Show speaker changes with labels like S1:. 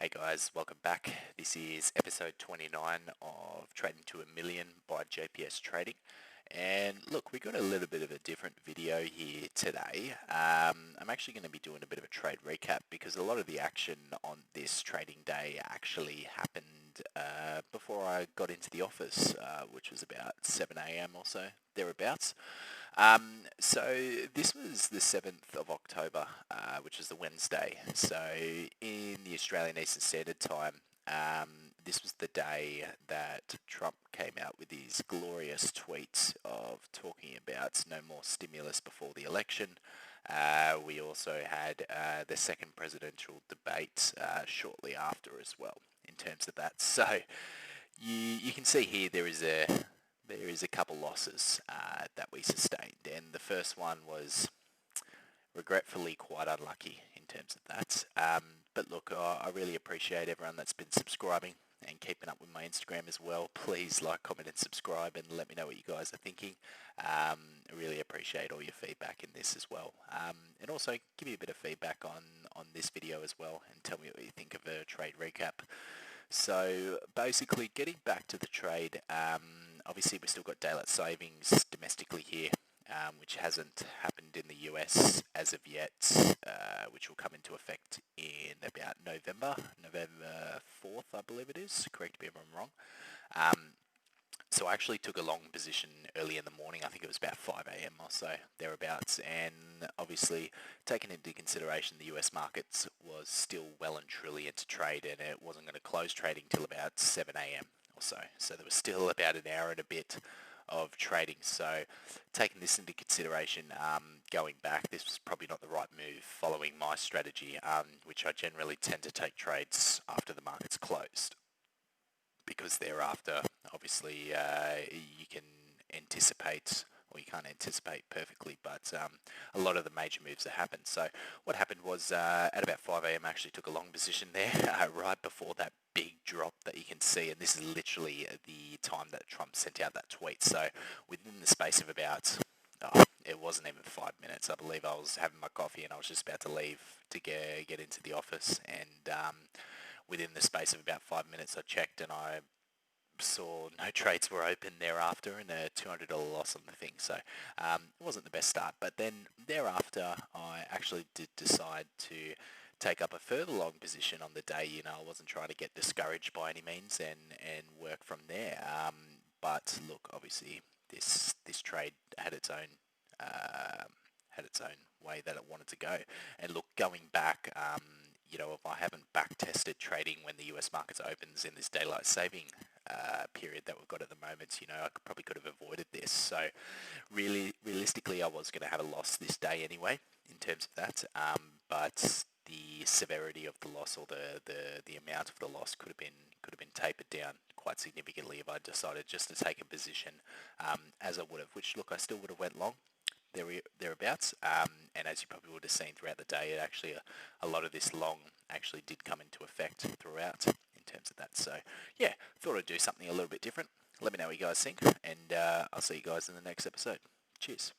S1: Hey guys, welcome back. This is episode 29 of Trading to a Million by JPS Trading. And look, we got a little bit of a different video here today. I'm actually going to be doing a bit of a trade recap because a lot of the action on this trading day actually happened before I got into the office, which was about 7 a.m. or so, thereabouts. So this was the 7th of October, which is the Wednesday. So in the Australian Eastern Standard Time, this was the day that Trump came out with his glorious tweets of talking about no more stimulus before the election. We also had the second presidential debate shortly after as well in terms of that. So you can see here there is a couple losses that we sustained, and the first one was regretfully quite unlucky in terms of that. But look, I really appreciate everyone that's been subscribing and keeping up with my Instagram as well. Please like, comment and subscribe and let me know what you guys are thinking. I really appreciate all your feedback in this as well. And also give me a bit of feedback on this video as well and tell me what you think of a trade recap. So basically getting back to the trade, obviously we've still got daylight savings domestically here, which hasn't happened in the US as of yet, which will come into effect in about November 4th, I believe it is. Correct me if I'm wrong. So I actually took a long position early in the morning. I think it was about 5 a.m. or so, thereabouts. And obviously, taking into consideration the US markets was still well and truly into trade, and it wasn't going to close trading till about 7 a.m. or so. So there was still about an hour and a bit of trading. So taking this into consideration, going back, this was probably not the right move following my strategy, which I generally tend to take trades after the market's closed, because thereafter, obviously, you can anticipate, or you can't anticipate perfectly, but a lot of the major moves that happened. So what happened was at about 5 a.m. I actually took a long position there right before that big drop that you can see, and this is literally the time that Trump sent out that tweet. So within the space of about, it wasn't even 5 minutes. I believe I was having my coffee and I was just about to leave to get into the office, and within the space of about 5 minutes I checked and I saw no trades were open thereafter and a $200 loss on the thing. So it wasn't the best start, but then thereafter I actually did decide to take up a further long position on the day. You know, I wasn't trying to get discouraged by any means and work from there. But look, obviously this trade had its own way that it wanted to go. And look, going back, you know, if I haven't back tested trading when the US markets opens in this daylight saving period that we've got at the moment, you know, I probably could have avoided this. So realistically, I was going to have a loss this day anyway in terms of that. But the severity of the loss, or the amount of the loss, could have been tapered down quite significantly if I decided just to take a position as I would have. Which, look, I still would have went long thereabouts, and as you probably would have seen throughout the day, it actually a lot of this long actually did come into effect throughout in terms of that. So yeah, thought I'd do something a little bit different. Let me know what you guys think, and I'll see you guys in the next episode. Cheers.